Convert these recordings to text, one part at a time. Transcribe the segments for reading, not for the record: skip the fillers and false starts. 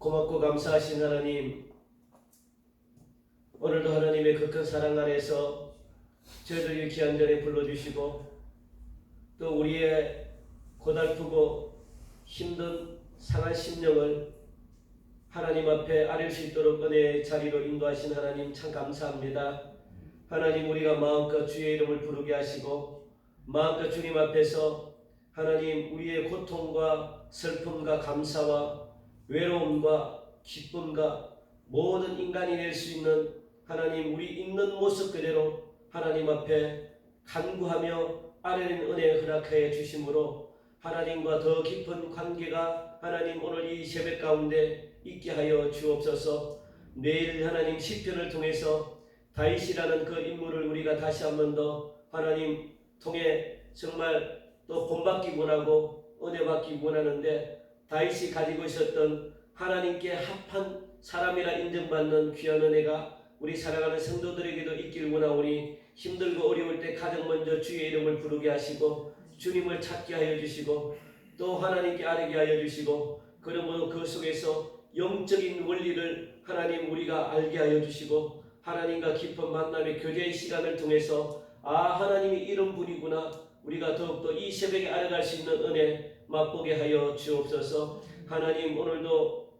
고맙고 감사하신 하나님, 오늘도 하나님의 그 큰 사랑 아래서 저희들 귀한 자리에 불러주시고 또 우리의 고달프고 힘든 상한 심령을 하나님 앞에 아릴 수 있도록 은혜의 자리로 인도하신 하나님 참 감사합니다. 하나님, 우리가 마음껏 주의 이름을 부르게 하시고 마음껏 주님 앞에서 하나님 우리의 고통과 슬픔과 감사와 외로움과 기쁨과 모든 인간이 낼 수 있는 하나님 우리 있는 모습 그대로 하나님 앞에 간구하며 아뢰는 은혜 허락하여 주심으로 하나님과 더 깊은 관계가 하나님 오늘 이 새벽 가운데 있게 하여 주옵소서. 내일 하나님 시편을 통해서 다윗이라는 그 인물을 우리가 다시 한 번 더 하나님 통해 정말 또 본받기 원하고 은혜 받기 원하는데, 다윗이 가지고 있었던 하나님께 합한 사람이라 인정받는 귀한 은혜가 우리 사랑하는 성도들에게도 있길 원하오니 힘들고 어려울 때 가장 먼저 주의 이름을 부르게 하시고 주님을 찾게 하여 주시고 또 하나님께 아뢰게 하여 주시고, 그러므로 그 속에서 영적인 원리를 하나님 우리가 알게 하여 주시고 하나님과 깊은 만남의 교제의 시간을 통해서 하나님이 이런 분이구나, 우리가 더욱더 이 새벽에 알아갈 수 있는 은혜 맛보게 하여 주옵소서. 하나님, 오늘도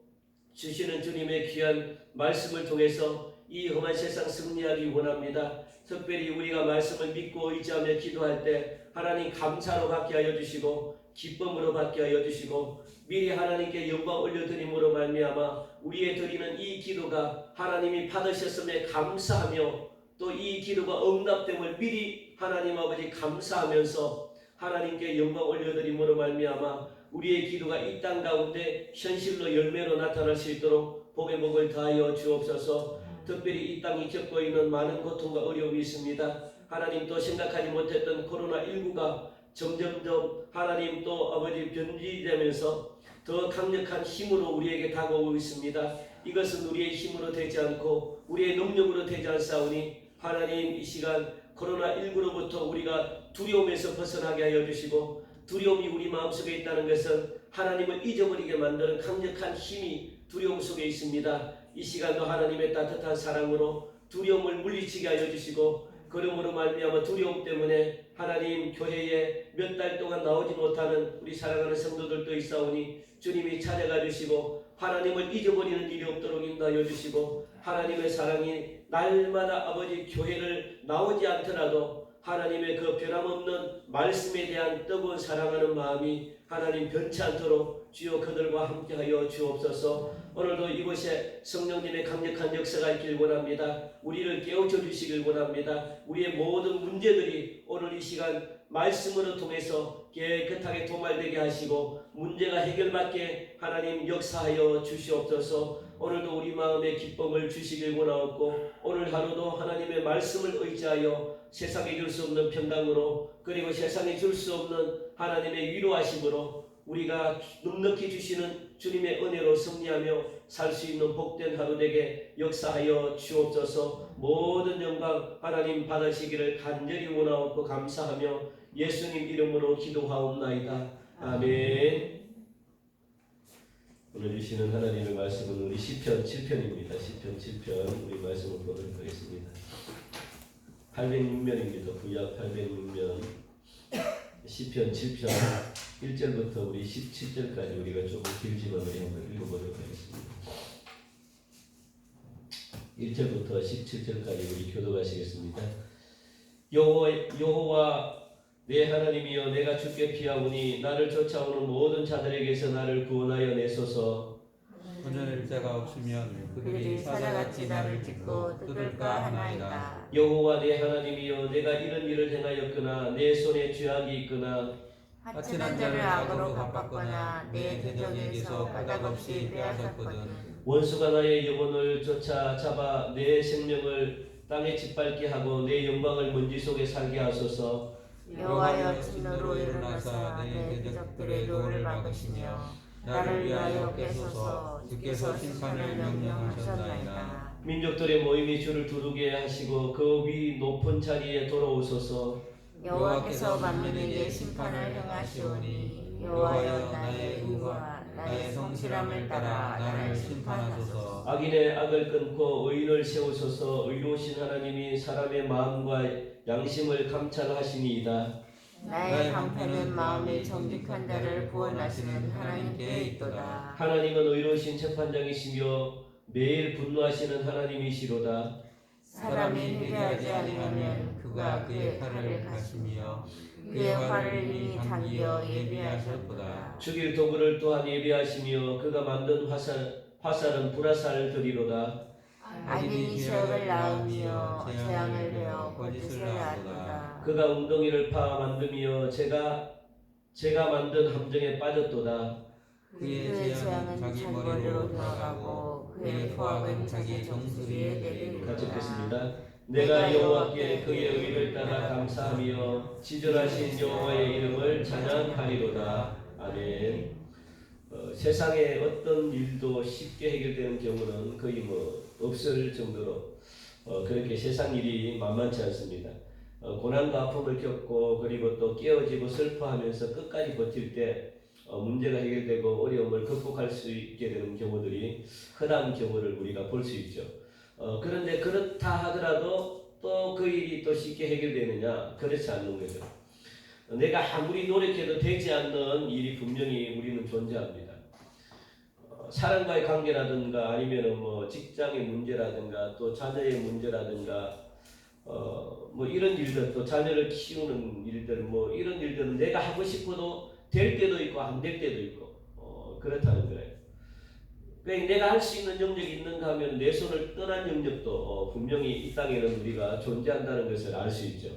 주시는 주님의 귀한 말씀을 통해서 이 험한 세상 승리하기 원합니다. 특별히 우리가 말씀을 믿고 의지하며 기도할 때 하나님 감사로 받게 하여 주시고 기쁨으로 받게 하여 주시고 미리 하나님께 영광 올려드림으로 말미암아 우리의 드리는 이 기도가 하나님이 받으셨음에 감사하며 또 이 기도가 응답됨을 미리 하나님 아버지 감사하면서 하나님께 영광 올려드림으로 말미암아 우리의 기도가 이 땅 가운데 현실로 열매로 나타날 수 있도록 복의 복을 다하여 주옵소서. 특별히 이 땅이 겪고 있는 많은 고통과 어려움이 있습니다. 하나님, 또 생각하지 못했던 코로나19가 점점점 하나님 또 아버지 변질되면서 더 강력한 힘으로 우리에게 다가오고 있습니다. 이것은 우리의 힘으로 되지 않고 우리의 능력으로 되지 않사오니 하나님, 이 시간 코로나19로부터 우리가 두려움에서 벗어나게 하여 주시고, 두려움이 우리 마음속에 있다는 것은 하나님을 잊어버리게 만드는 강력한 힘이 두려움 속에 있습니다. 이 시간도 하나님의 따뜻한 사랑으로 두려움을 물리치게 하여 주시고, 그러므로 말미암아 두려움 때문에 하나님 교회에 몇 달 동안 나오지 못하는 우리 사랑하는 성도들도 있사오니 주님이 찾아가 주시고 하나님을 잊어버리는 일이 없도록 인도하여 주시고, 하나님의 사랑이 날마다 아버지 교회를 나오지 않더라도 하나님의 그 변함없는 말씀에 대한 뜨거운 사랑하는 마음이 하나님 변치 않도록 주여 그들과 함께하여 주옵소서. 오늘도 이곳에 성령님의 강력한 역사가 있길 원합니다. 우리를 깨우쳐 주시길 원합니다. 우리의 모든 문제들이 오늘 이 시간 말씀으로 통해서 깨끗하게 도말되게 하시고 문제가 해결받게 하나님 역사하여 주시옵소서. 오늘도 우리 마음에 기쁨을 주시길 원하옵고 오늘 하루도 하나님의 말씀을 의지하여 세상에 줄 수 없는 평강으로, 그리고 세상에 줄 수 없는 하나님의 위로하심으로 우리가 넉넉히 주시는 주님의 은혜로 승리하며 살 수 있는 복된 하루 되게 역사하여 주옵소서. 모든 영광 하나님 받으시기를 간절히 원하옵고 감사하며 예수님 이름으로 기도하옵나이다. 아멘. 오늘 주시는 하나님의 말씀은 우리 시편 7편입니다. 시편 7편 우리 말씀을 보도록 하겠습니다. 806면입니다. 구약 806면 시편 7편 1절부터 우리 17절까지 우리가 조금 길지만 우리 한번 읽어보도록 하겠습니다. 1절부터 17절까지 우리 교독하시겠습니다. 여호와 내 하나님이여, 내가 주께 피하오니 나를 쫓아오는 모든 자들에게서 나를 구원하여 내소서. 끊을 자가 없으면 그들이 사자같이 나를 찢고 뜯을까 하나이다. 여호와 내 하나님이여, 내가 이런 일을 행하였거나 내 손에 죄악이 있거나 하찮은 자를 악으로 갚았거나 내 대적에게서 까닭없이 빼앗았거든. 원수가 나의 영혼을 쫓아잡아 내 생명을 땅에 짓밟게 하고 내 영광을 먼지 속에 살게 하소서. 여호와여, 진노로 일어나사 내 대적들의 노를 막으시며 나를 위하여 깨소서. 주께서 심판을 명령하셨나이다. 민족들의 모임이 주를 두르게 하시고 그 위 높은 자리에 돌아오소서. 여호와께서 만민에게 심판을 행하시오니 여호와여 나의 의와 나의 성실함을 따라 나를 심판하소서. 악인의 악을 끊고 의인을 세우소서. 의로우신 하나님이 사람의 마음과 양심을 감찰하시니이다. 나의 방패는 마음이 정직한 자를 구원하시는 하나님께 있도다. 하나님은 의로우신 재판장이시며 매일 분노하시는 하나님이시로다. 사람이 회개하지 아니하면 그가 그의 칼을 가시며 그의 화를 이미 당기어 예비하셨도다. 죽일 도구를 또한 예비하시며 그가 만든 화살은 불화살들이로다. 악인이 죄악을 낳으며 재앙을 베어 거짓을 낳았도다. 그가 웅덩이를 파 만드며 제가 만든 함정에 빠졌도다. 그의 재앙은 자기 머리로 돌아가고 그의 포악은 자기 정수리에 내리리로다. 같이 읽겠습니다. 내가 여호와께 그의 의를 따라 감사하며 지존하신 여호와의 이름을 찬양하리로다. 아멘. 세상에 어떤 일도 쉽게 해결되는 경우는 거의 뭐 없을 정도로 그렇게 세상 일이 만만치 않습니다. 고난과 아픔을 겪고 그리고 또 깨어지고 슬퍼하면서 끝까지 버틸 때 문제가 해결되고 어려움을 극복할 수 있게 되는 경우들이 흔한 경우를 우리가 볼 수 있죠. 그런데 그렇다 하더라도 또 그 일이 또 쉽게 해결되느냐? 그렇지 않는 거죠. 내가 아무리 노력해도 되지 않는 일이 분명히 우리는 존재합니다. 사람과의 관계라든가 아니면은 뭐 직장의 문제라든가 또 자녀의 문제라든가 뭐 이런 일들, 또 자녀를 키우는 일들, 뭐 이런 일들은 내가 하고 싶어도 될 때도 있고 안 될 때도 있고 그렇다는 거예요. 그러니까 내가 할 수 있는 영역이 있는가 하면 내 손을 떠난 영역도 분명히 이 땅에는 우리가 존재한다는 것을 알 수 있죠.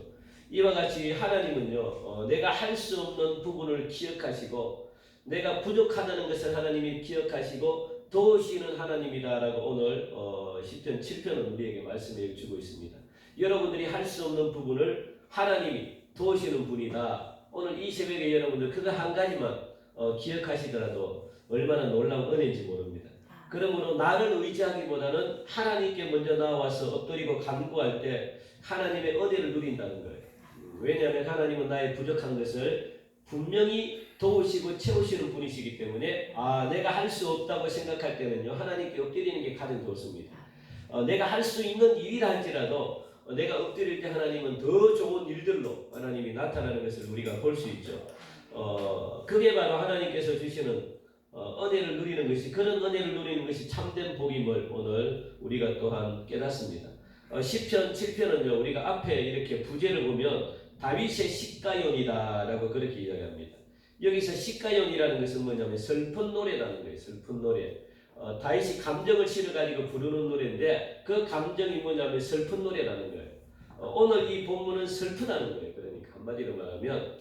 이와 같이 하나님은요, 내가 할 수 없는 부분을 기억하시고 내가 부족하다는 것을 하나님이 기억하시고 도우시는 하나님이다라고 오늘 시편 7편은 우리에게 말씀해 주고 있습니다. 여러분들이 할 수 없는 부분을 하나님이 도우시는 분이다. 오늘 이 새벽에 여러분들 그거 한 가지만 기억하시더라도 얼마나 놀라운 은혜인지 모릅니다. 그러므로 나를 의지하기보다는 하나님께 먼저 나와서 엎드리고 간구할 때 하나님의 은혜를 누린다는 거예요. 왜냐하면 하나님은 나의 부족한 것을 분명히 도우시고 채우시는 분이시기 때문에 내가 할 수 없다고 생각할 때는요, 하나님께 엎드리는 게 가장 좋습니다. 내가 할 수 있는 일이라 할지라도 내가 엎드릴 때 하나님은 더 좋은 일들로 하나님이 나타나는 것을 우리가 볼 수 있죠. 그게 바로 하나님께서 주시는 은혜를 누리는 것이, 그런 은혜를 누리는 것이 참된 복임을 오늘 우리가 또한 깨닫습니다. 시편 7편은요, 우리가 앞에 이렇게 부제를 보면 다윗의 시가연이다라고 그렇게 이야기합니다. 여기서 시가연이라는 것은 뭐냐면 슬픈 노래라는 거예요. 슬픈 노래. 다윗이 감정을 실어가지고 부르는 노래인데 그 감정이 뭐냐면 슬픈 노래라는 거예요. 오늘 이 본문은 슬프다는 거예요. 그러니까 한마디로 말하면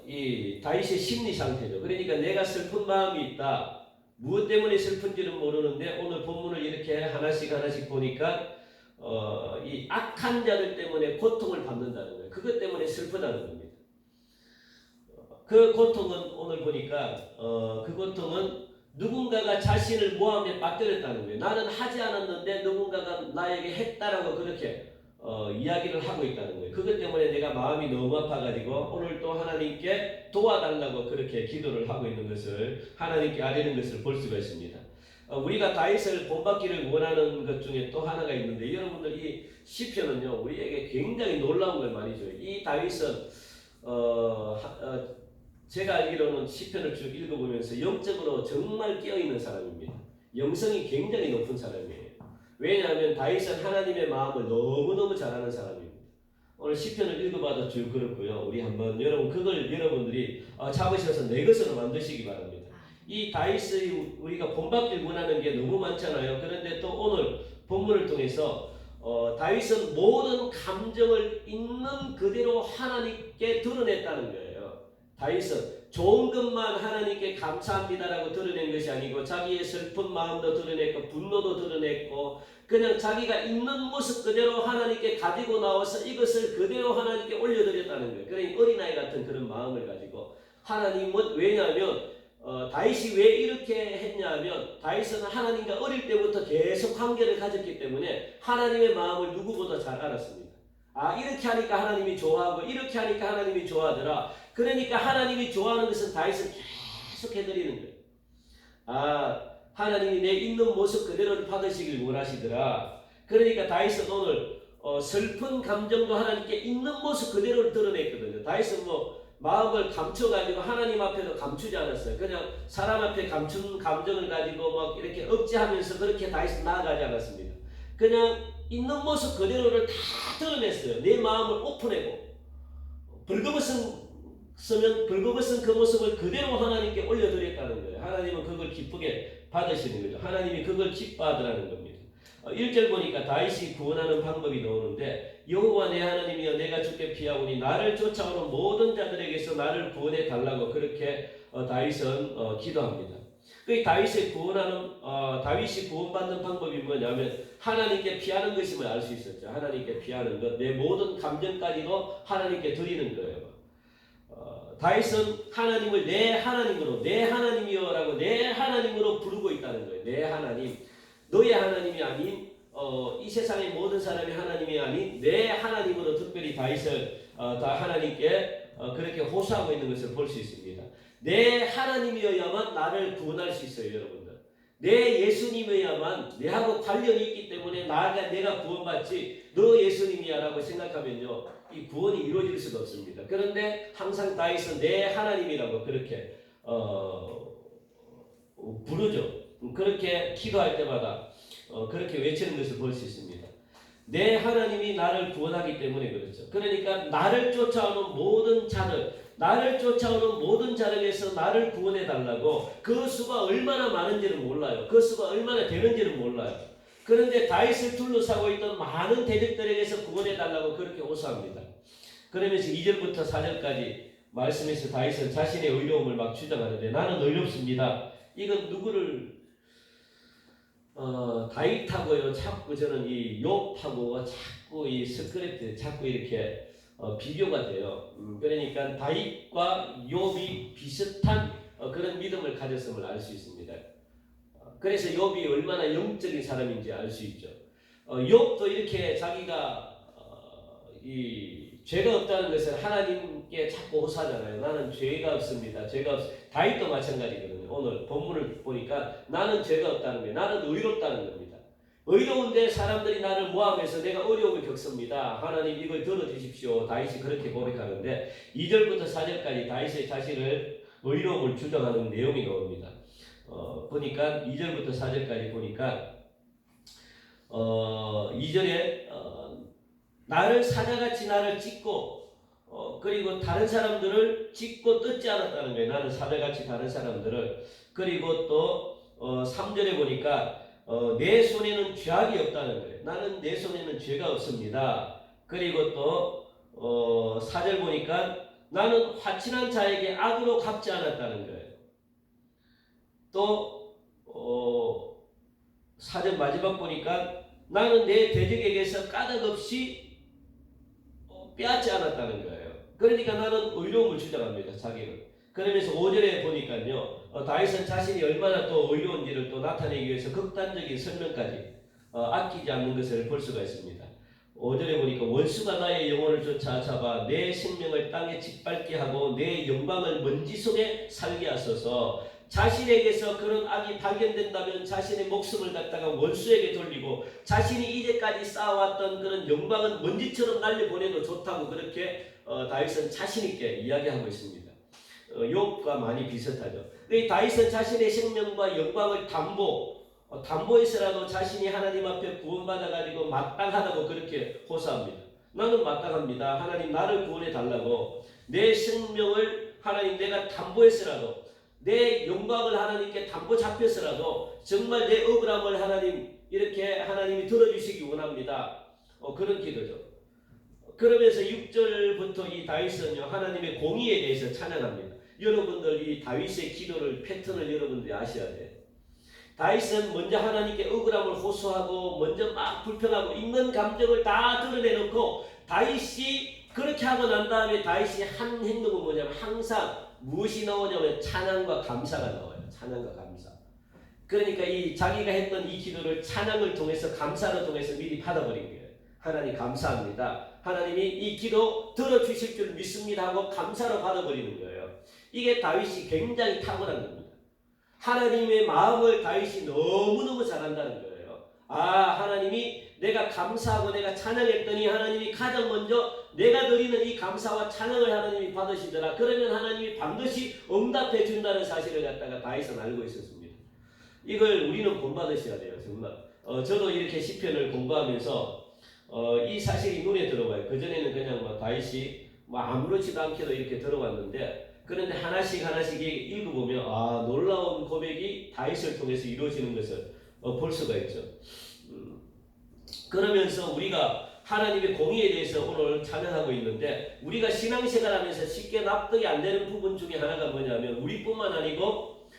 이 다윗의 심리 상태죠. 그러니까 내가 슬픈 마음이 있다. 무엇 때문에 슬픈지는 모르는데 오늘 본문을 이렇게 하나씩 보니까 이 악한 자들 때문에 고통을 받는다는 거예요. 그것 때문에 슬프다는 겁니다. 그 고통은 오늘 보니까 그 고통은 누군가가 자신을 모함에 빠뜨렸다는 거예요. 나는 하지 않았는데 누군가가 나에게 했다라고 그렇게 이야기를 하고 있다는 거예요. 그것 때문에 내가 마음이 너무 아파가지고 오늘 또 하나님께 도와달라고 그렇게 기도를 하고 있는 것을 하나님께 아뢰는 것을 볼 수가 있습니다. 우리가 다윗을 본받기를 원하는 것 중에 또 하나가 있는데 여러분들 이 시편은요 우리에게 굉장히 놀라운 걸 많이 줘요. 이 다윗은 제가 알기로는 시편을 쭉 읽어보면서 영적으로 정말 깨어있는 사람입니다. 영성이 굉장히 높은 사람이에요. 왜냐하면 다윗은 하나님의 마음을 너무너무 잘 아는 사람입니다. 오늘 시편을 읽어봐도 쭉 그렇고요. 우리 한번 그걸 여러분들이 잡으셔서 내 것으로 만드시기 바랍니다. 이 다윗이 우리가 본받기를 원하는 게 너무 많잖아요. 그런데 또 오늘 본문을 통해서 다윗은 모든 감정을 있는 그대로 하나님께 드러냈다는 거예요. 다윗은 좋은 것만 하나님께 감사합니다라고 드러낸 것이 아니고 자기의 슬픈 마음도 드러냈고 분노도 드러냈고 그냥 자기가 있는 모습 그대로 하나님께 가지고 나와서 이것을 그대로 하나님께 올려드렸다는 거예요. 그러니 어린아이 같은 그런 마음을 가지고 하나님은 왜냐하면 다윗이 왜 이렇게 했냐면 다윗은 하나님과 어릴 때부터 계속 관계를 가졌기 때문에 하나님의 마음을 누구보다 잘 알았습니다. 아, 이렇게 하니까 하나님이 좋아하고 이렇게 하니까 하나님이 좋아하더라. 그러니까 하나님이 좋아하는 것은 다윗은 계속 해드리는 거예요. 아, 하나님이 내 있는 모습 그대로 받으시길 원하시더라. 그러니까 다윗은 오늘 슬픈 감정도 하나님께 있는 모습 그대로 드러냈거든요. 다윗은 뭐 마음을 감춰가지고 하나님 앞에도 감추지 않았어요. 그냥 사람 앞에 감춘 감정을 가지고 막 이렇게 억제하면서 그렇게 다윗은 나아가지 않았습니다. 그냥 있는 모습 그대로를 다 드러냈어요. 내 마음을 오픈하고 벌거벗은 그 모습을 그대로 하나님께 올려드렸다는 거예요. 하나님은 그걸 기쁘게 받으시는 거죠. 하나님이 그걸 기뻐하더라는 겁니다. 1절 보니까 다윗이 구원하는 방법이 나오는데 여호와 내 하나님이여 내가 주께 피하오니 나를 쫓아오는 모든 자들에게서 나를 구원해 달라고 그렇게 다윗은 기도합니다. 그 다윗이 구원받는 방법이 뭐냐면 하나님께 피하는 것임을 알 수 있었죠. 하나님께 피하는 것, 내 모든 감정까지도 하나님께 드리는 거예요. 다윗은 하나님을 내 하나님으로, 내 하나님이여라고 내 하나님으로 부르고 있다는 거예요. 내 하나님, 너의 하나님이 아닌 이 세상의 모든 사람이 하나님이 아닌 내 하나님으로 특별히 다윗을 다 하나님께 그렇게 호소하고 있는 것을 볼 수 있습니다. 내 하나님이어야만 나를 구원할 수 있어요, 여러분들. 내 예수님이어야만 내하고 관련이 있기 때문에 내가 구원받지 너 예수님이야라고 생각하면요 이 구원이 이루어질 수가 없습니다. 그런데 항상 다윗은 내 하나님이라고 그렇게 부르죠. 그렇게 기도할 때마다 그렇게 외치는 것을 볼 수 있습니다. 내 하나님이 나를 구원하기 때문에 그렇죠. 그러니까 나를 쫓아오는 모든 자들에서 나를 구원해 달라고. 그 수가 얼마나 많은지는 몰라요. 그 수가 얼마나 되는지는 몰라요. 그런데 다윗을 둘러싸고 있던 많은 대적들에게서 구원해 달라고 그렇게 호소합니다. 그러면서 2절부터 4절까지 말씀에서 다윗은 자신의 의로움을 막 주장하는데 나는 의롭습니다. 이건 누구를 다윗하고요 자꾸 저는 이 욥하고 자꾸 이 스크립트 자꾸 이렇게 비교가 돼요. 그러니까 다윗과 욥이 비슷한 그런 믿음을 가졌음을 알 수 있습니다. 그래서 욥이 얼마나 영적인 사람인지 알 수 있죠. 욥도 이렇게 자기가 이 죄가 없다는 것을 하나님께 자꾸 호소하잖아요. 나는 죄가 없습니다. 다윗도 마찬가지거든요. 오늘 본문을 보니까 나는 죄가 없다는 거예요. 나는 의롭다는 겁니다. 의로운데 사람들이 나를 모함해서 내가 어려움을 겪습니다. 하나님 이걸 들어주십시오. 다윗이 그렇게 고백하는데 2절부터 4절까지 다윗의 자신을 의로움을 주장하는 내용이 나옵니다. 보니까 2절부터 4절까지 보니까 2절에 나를 사자같이 나를 찢고 그리고 다른 사람들을 찢고 뜯지 않았다는 거예요. 나는 사자같이 다른 사람들을. 그리고 또 3절에 보니까 내 손에는 죄악이 없다는 거예요. 나는 내 손에는 죄가 없습니다. 그리고 또 4절 보니까 나는 화친한 자에게 악으로 갚지 않았다는 거예요. 또 4절 마지막 보니까 나는 내 대적에게서 까닭 없이 빼앗지 않았다는 거예요. 그러니까 나는 의로움을 주장합니다. 자기는. 그러면서 5절에 보니까요 다윗은 자신이 얼마나 또 의로운지를 또 나타내기 위해서 극단적인 설명까지 아끼지 않는 것을 볼 수가 있습니다. 5절에 보니까 원수가 나의 영혼을 쫓아잡아 내 생명을 땅에 짓밟게 하고 내 영광을 먼지 속에 살게 하소서. 자신에게서 그런 악이 발견된다면 자신의 목숨을 갖다가 원수에게 돌리고 자신이 이제까지 쌓아왔던 그런 영광은 먼지처럼 날려보내도 좋다고 그렇게 다윗은 자신있게 이야기하고 있습니다. 욥과 많이 비슷하죠. 다윗은 자신의 생명과 영광을 담보해서라도 자신이 하나님 앞에 구원받아가지고 마땅하다고 그렇게 호소합니다. 나는 마땅합니다. 하나님 나를 구원해 달라고. 내 생명을 하나님 내가 담보해서라도 내 영광을 하나님께 담보 잡혀서라도 정말 내 억울함을 하나님 이렇게 하나님이 들어주시기 원합니다. 그런 기도죠. 그러면서 6절부터 이 다윗은요 하나님의 공의에 대해서 찬양합니다. 여러분들 이 다윗의 기도를 패턴을 여러분들이 아셔야 돼요. 다윗은 먼저 하나님께 억울함을 호소하고 먼저 막 불평하고 있는 감정을 다 드러내놓고 다윗이 그렇게 하고 난 다음에 다윗이 한 행동은 뭐냐면 항상 무엇이 나오냐면 찬양과 감사가 나와요. 찬양과 감사. 그러니까 이 자기가 했던 이 기도를 찬양을 통해서 감사를 통해서 미리 받아버린 거예요. 하나님 감사합니다. 하나님이 이 기도 들어주실 줄 믿습니다 하고 감사로 받아버리는 거예요. 이게 다윗이 굉장히 탁월한 겁니다. 하나님의 마음을 다윗이 너무너무 잘한다는 거예요. 하나님이 내가 감사하고 내가 찬양했더니 하나님이 가장 먼저 내가 드리는 이 감사와 찬양을 하나님이 받으시더라. 그러면 하나님이 반드시 응답해 준다는 사실을 갖다가 다윗은 알고 있었습니다. 이걸 우리는 본받으셔야 돼요. 정말. 저도 이렇게 시편을 공부하면서 이 사실이 눈에 들어와요. 그전에는 그냥 다윗이 아무렇지도 않게도 이렇게 들어왔는데, 그런데 하나씩 읽어보면 놀라운 고백이 다윗을 통해서 이루어지는 것을 볼 수가 있죠. 그러면서 우리가 하나님의 공의에 대해서 오늘 찬양하고 있는데, 우리가 신앙생활하면서 쉽게 납득이 안 되는 부분 중에 하나가 뭐냐면, 우리뿐만 아니고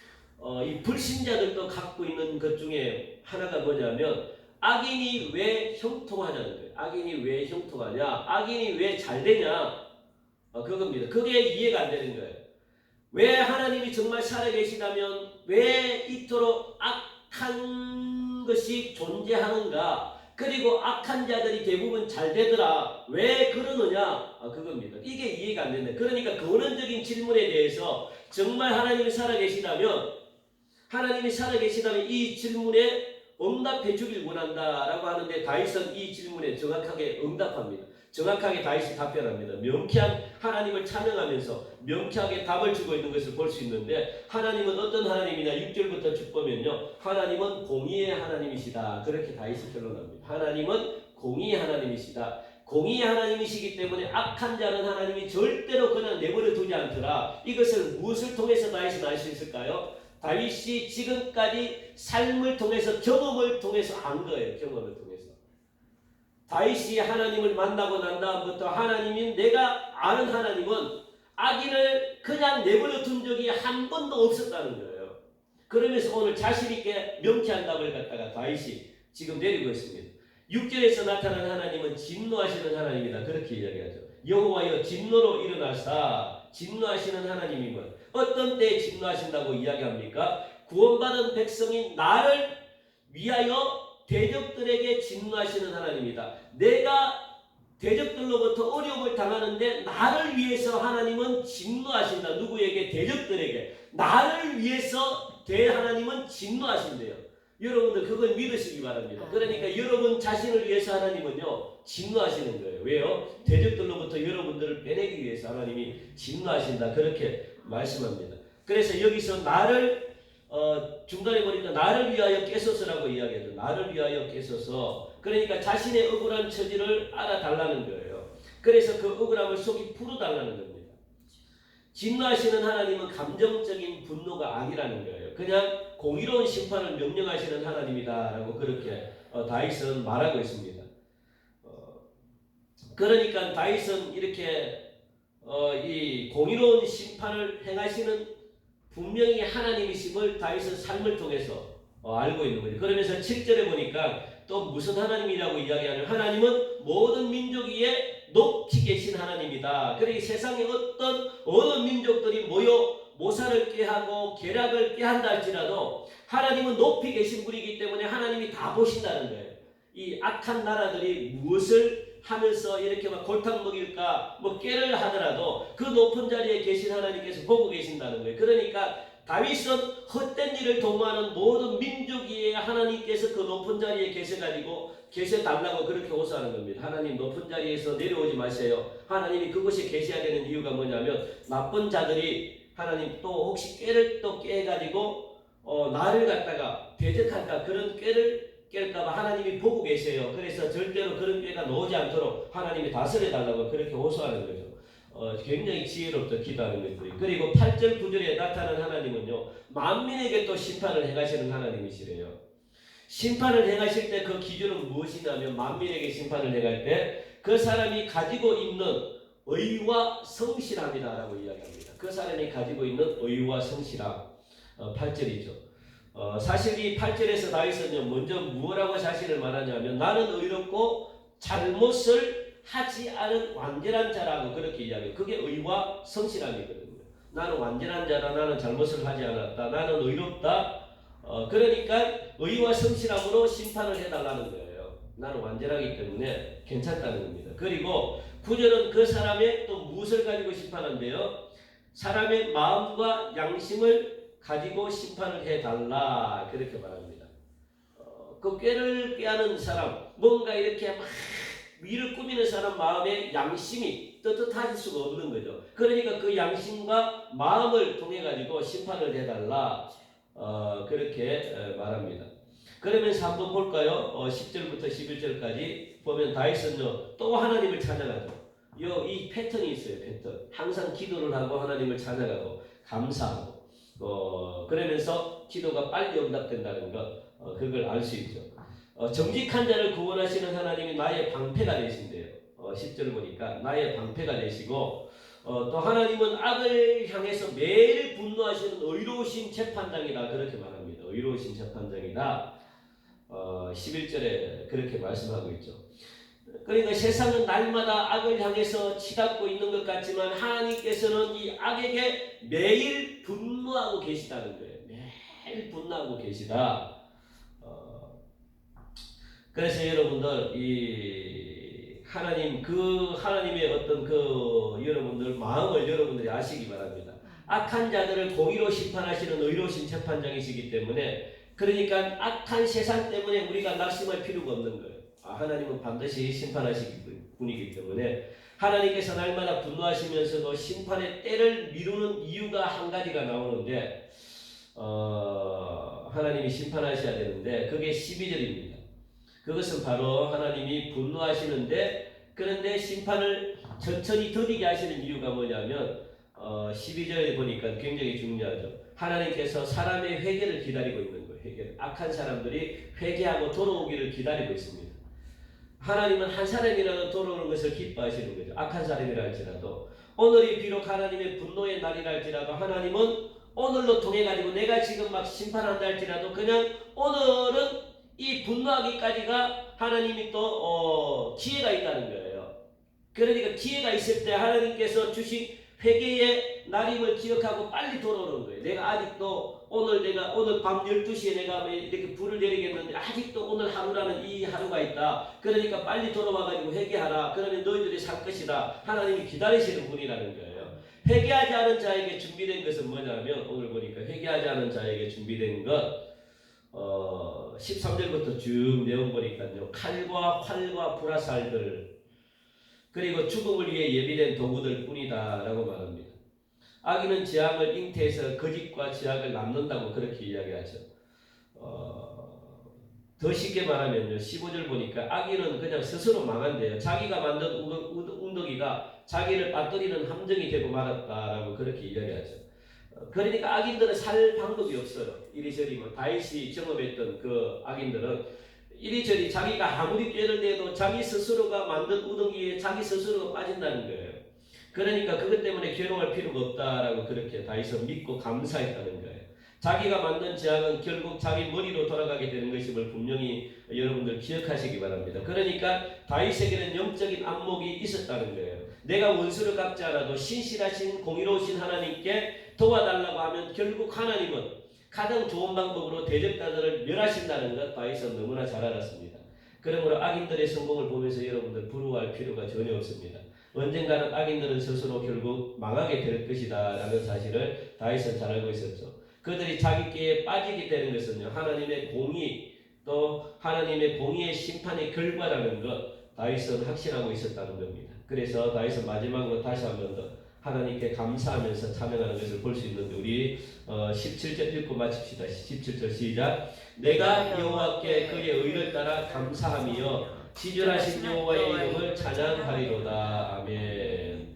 이 불신자들도 갖고 있는 것 중에 하나가 뭐냐면, 악인이 왜 형통하냐는 거예요. 악인이 왜 형통하냐, 악인이 왜 잘되냐, 그겁니다. 그게 이해가 안 되는 거예요. 왜 하나님이 정말 살아계시다면 왜 이토록 악한 것이 존재하는가, 그리고 악한 자들이 대부분 잘 되더라, 왜 그러느냐, 그겁니다. 이게 이해가 안 된다. 그러니까 근원적인 질문에 대해서 정말 하나님이 살아계시다면 이 질문에 응답해 주길 원한다라고 하는데, 다윗은 이 질문에 정확하게 응답합니다. 정확하게 다윗이 답변합니다. 명쾌한 하나님을 찬양하면서 명쾌하게 답을 주고 있는 것을 볼 수 있는데, 하나님은 어떤 하나님이냐, 6절부터 쭉 보면요, 하나님은 공의의 하나님이시다, 그렇게 다윗이 결론합니다. 하나님은 공의의 하나님이시다. 공의의 하나님이시기 때문에 악한 자는 하나님이 절대로 그냥 내버려 두지 않더라. 이것을 무엇을 통해서 다윗은 알 수 있을까요? 다윗이 지금까지 삶을 통해서, 경험을 통해서 안 거예요. 경험을 통해서. 다윗이 하나님을 만나고 난 다음부터 하나님인, 내가 아는 하나님은 악인을 그냥 내버려 둔 적이 한 번도 없었다는 거예요. 그러면서 오늘 자신있게 명쾌한 답을 갖다가 다윗이 지금 내리고 있습니다. 6절에서 나타난 하나님은 진노하시는 하나님이다, 그렇게 이야기하죠. 여호와여 진노로 일어나사, 진노하시는 하나님이면 어떤 때에 진노하신다고 이야기합니까? 구원받은 백성인 나를 위하여 대적들에게 진노하시는 하나님이다. 내가 대적들로부터 어려움을 당하는데 나를 위해서 하나님은 진노하신다. 누구에게? 대적들에게. 나를 위해서 하나님은 진노하신대요. 여러분들 그걸 믿으시기 바랍니다. 그러니까 여러분 자신을 위해서 하나님은요 진노하시는 거예요. 왜요? 대적들로부터 여러분들을 빼내기 위해서 하나님이 진노하신다, 그렇게 말씀합니다. 그래서 여기서 나를 중간에 보니까 나를 위하여 깨소서라고 이야기하죠. 나를 위하여 깨소서. 그러니까 자신의 억울한 처지를 알아달라는 거예요. 그래서 그 억울함을 속이 풀어달라는 겁니다. 진노하시는 하나님은 감정적인 분노가 아니라는 거예요. 그냥 공의로운 심판을 명령하시는 하나님이다라고 그렇게 다윗은 말하고 있습니다. 그러니까 다윗은 이렇게 이 공의로운 심판을 행하시는 분명히 하나님이심을 다윗은 삶을 통해서 알고 있는 거죠. 그러면서 7절에 보니까 또 무슨 하나님이라고 이야기하냐면, 하나님은 모든 민족 위에 높이 계신 하나님이다. 그러니 세상에 어느 민족들이 모여 모사를 꾀하고 계략을 꾀한다 할지라도 하나님은 높이 계신 분이기 때문에 하나님이 다 보신다는 거예요. 이 악한 나라들이 무엇을 하면서 이렇게 막 골탕 먹일까 꾀를 하더라도 그 높은 자리에 계신 하나님께서 보고 계신다는 거예요. 그러니까 다윗은 헛된 일을 도모하는 모든 민족 위에 하나님께서 그 높은 자리에 계셔달라고 그렇게 호소하는 겁니다. 하나님 높은 자리에서 내려오지 마세요. 하나님이 그곳에 계셔야 되는 이유가 뭐냐면, 나쁜 자들이 하나님 또 혹시 꾀를 또 깨가지고 나를 갖다가 대적할까, 그런 꾀를 깰까봐 하나님이 보고 계세요. 그래서 절대로 그런 꾀가 나오지 않도록 하나님이 다스려달라고 그렇게 호소하는 거죠. 굉장히 지혜롭게 기도하는 거죠. 그리고 8절 9절에 나타난 하나님은요, 만민에게 또 심판을 행하시는 하나님이시래요. 심판을 행하실 때 그 기준은 무엇이냐면, 만민에게 심판을 행할 때 그 사람이 가지고 있는 의와 성실함이다라고 이야기합니다. 그 사람이 가지고 있는 의와 성실함, 8절이죠. 사실 이 8절에서 다윗은 먼저 무엇라고 자신을 말하냐면, 나는 의롭고 잘못을 하지 않은 완전한 자라고 그렇게 이야기해요. 그게 의와 성실함이거든요. 나는 완전한 자다, 나는 잘못을 하지 않았다, 나는 의롭다. 그러니까 의와 성실함으로 심판을 해달라는 거예요. 나는 완전하기 때문에 괜찮다는 겁니다. 그리고 9절은 그 사람의 또 무엇을 가지고 심판한대요? 사람의 마음과 양심을 가지고 심판을 해달라 그렇게 말합니다. 그 꾀를 꾀하는 사람, 뭔가 이렇게 막 위를 꾸미는 사람 마음에 양심이 떳떳할 수가 없는 거죠. 그러니까 그 양심과 마음을 통해 가지고 심판을 해달라 그렇게 말합니다. 그러면서 한번 볼까요? 10절부터 11절까지 보면 다윗은요 또 하나님을 찬양하죠. 이 패턴이 있어요. 패턴. 항상 기도를 하고 하나님을 찬양하고 감사하고 그러면서 기도가 빨리 응답된다는 것 그걸 알 수 있죠. 정직한 자를 구원하시는 하나님이 나의 방패가 되신대요. 10절 보니까 나의 방패가 되시고 또 하나님은 악을 향해서 매일 분노하시는 의로우신 재판장이다 그렇게 말합니다. 의로우신 재판장이다. 11절에 그렇게 말씀하고 있죠. 그러니까 세상은 날마다 악을 향해서 치닫고 있는 것 같지만 하나님께서는 이 악에게 매일 분노하고 계시다는 거예요. 매일 분노하고 계시다. 그래서 여러분들 이 하나님 하나님의 어떤 여러분들 마음을 여러분들이 아시기 바랍니다. 악한 자들을 공의로 심판하시는 의로우신 재판장이시기 때문에 그러니까 악한 세상 때문에 우리가 낙심할 필요가 없는 거예요. 하나님은 반드시 심판하시기 분이기 때문에 하나님께서 날마다 분노하시면서도 심판의 때를 미루는 이유가 한 가지가 나오는데 하나님이 심판하셔야 되는데 그게 12절입니다. 그것은 바로 하나님이 분노하시는데 그런데 심판을 천천히 더디게 하시는 이유가 뭐냐면 12절에 보니까 굉장히 중요하죠. 하나님께서 사람의 회개를 기다리고 있는 거예요. 회개. 악한 사람들이 회개하고 돌아오기를 기다리고 있습니다. 하나님은 한 사람이라도 돌아오는 것을 기뻐하시는 거죠. 악한 사람이라 할지라도 오늘이 비록 하나님의 분노의 날이라 할지라도 하나님은 오늘로 통해 가지고 내가 지금 막 심판한다 할지라도 그냥 오늘은 이 분노하기까지가 하나님이 또 기회가 있다는 거예요. 그러니까 기회가 있을 때 하나님께서 주신 회개의 날임을 기억하고 빨리 돌아오는 거예요. 내가 아직도 오늘 밤 12시에 내가 이렇게 불을 내리겠는데 아직도 오늘 하루라는 이 하루가 있다. 그러니까 빨리 돌아와가지고 회개하라. 그러면 너희들이 살 것이다. 하나님이 기다리시는 분이라는 거예요. 회개하지 않은 자에게 준비된 것은 뭐냐면 오늘 보니까 회개하지 않은 자에게 준비된 것 13절부터 쭉 내용 보니까요. 칼과 활과 불화살들 그리고 죽음을 위해 예비된 도구들 뿐이다 라고 말합니다. 악인은 재앙을 잉태해서 거짓과 죄악을 남는다고 그렇게 이야기하죠. 더 쉽게 말하면요. 15절 보니까 악인은 그냥 스스로 망한대요. 자기가 만든 웅덩이가 자기를 빠뜨리는 함정이 되고 말았다라고 그렇게 이야기하죠. 그러니까 악인들은 살 방법이 없어요. 이리저리 다윗이 경험했던 그 악인들은 이리저리 자기가 아무리 꾀를 내도 자기 스스로가 만든 우덩이에 자기 스스로가 빠진다는 거예요. 그러니까 그것 때문에 괴로워할 필요가 없다라고 그렇게 다윗은 믿고 감사했다는 거예요. 자기가 만든 재앙은 결국 자기 머리로 돌아가게 되는 것임을 분명히 여러분들 기억하시기 바랍니다. 그러니까 다윗에게는 영적인 안목이 있었다는 거예요. 내가 원수를 갚지 않아도 신실하신 공의로우신 하나님께 도와달라고 하면 결국 하나님은 가장 좋은 방법으로 대적자들을 멸하신다는 것 다윗은 너무나 잘 알았습니다. 그러므로 악인들의 성공을 보면서 여러분들 부러워할 필요가 전혀 없습니다. 언젠가는 악인들은 스스로 결국 망하게 될 것이다 라는 사실을 다윗은 잘 알고 있었죠. 그들이 자기 꾀에 빠지게 되는 것은요 하나님의 공의 또 하나님의 공의의 심판의 결과라는 것 다윗은 확신하고 있었다는 겁니다. 그래서 다윗은 마지막으로 다시 한번 더 하나님께 감사하면서 찬양하는 것을 볼 수 있는데 우리 17절 읽고 마칩시다. 17절 시작. 내가 여호와께 그의 의를 따라 감사하며 지존하신 여호와의 이름을 찬양하리로다. 아멘.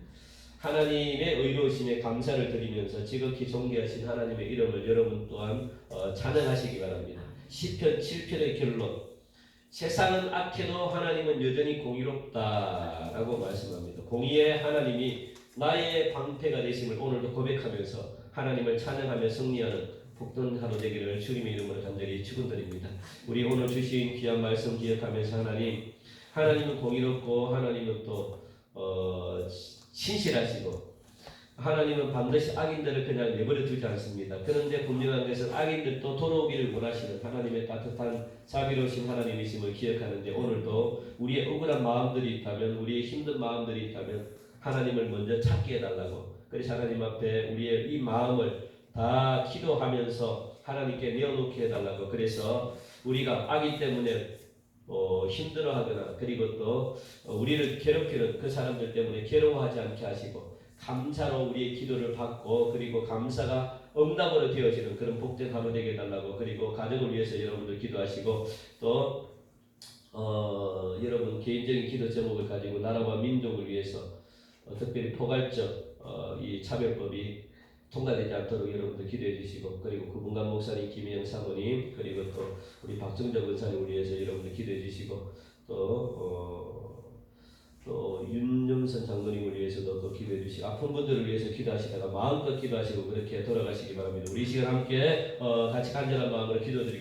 하나님의 의로우심에 감사를 드리면서 지극히 존귀하신 하나님의 이름을 여러분 또한 찬양하시기 바랍니다. 시편 7편의 결론. 세상은 악해도 하나님은 여전히 공의롭다라고 말씀합니다. 공의의 하나님이 나의 방패가 되심을 오늘도 고백하면서 하나님을 찬양하며 승리하는 복된 하루 되기를 주님의 이름으로 간절히 축원드립니다. 우리 오늘 주신 귀한 말씀 기억하면서 하나님은 공의롭고 하나님은 또 신실하시고 하나님은 반드시 악인들을 그냥 내버려 두지 않습니다. 그런데 분명한 것은 악인들도 돌아오기를 원하시는 하나님의 따뜻한 자비로우신 하나님이심을 기억하는데 오늘도 우리의 억울한 마음들이 있다면 우리의 힘든 마음들이 있다면 하나님을 먼저 찾게 해달라고 그래서 하나님 앞에 우리의 이 마음을 다 기도하면서 하나님께 내어놓게 해달라고 그래서 우리가 악인 때문에 힘들어하거나 그리고 또 우리를 괴롭히는 그 사람들 때문에 괴로워하지 않게 하시고 감사로 우리의 기도를 받고 그리고 감사가 응답으로 되어지는 그런 복된 하루 되게 해달라고 그리고 가정을 위해서 여러분들 기도하시고 또 여러분 개인적인 기도 제목을 가지고 나라와 민족을 위해서 특별히 포괄적 이 차별법이 통과되지 않도록 여러분들 기도해 주시고 그리고 구분관 목사님, 김희영 사모님 그리고 또 우리 박정적 원사님을 위해서 여러분들 기도해 주시고 또 윤영선 장로님을 위해서도 또 기도해 주시고 아픈 분들을 위해서 기도하시다가 마음껏 기도하시고 그렇게 돌아가시기 바랍니다. 우리 이 시간 함께 같이 간절한 마음으로 기도드리겠습니다.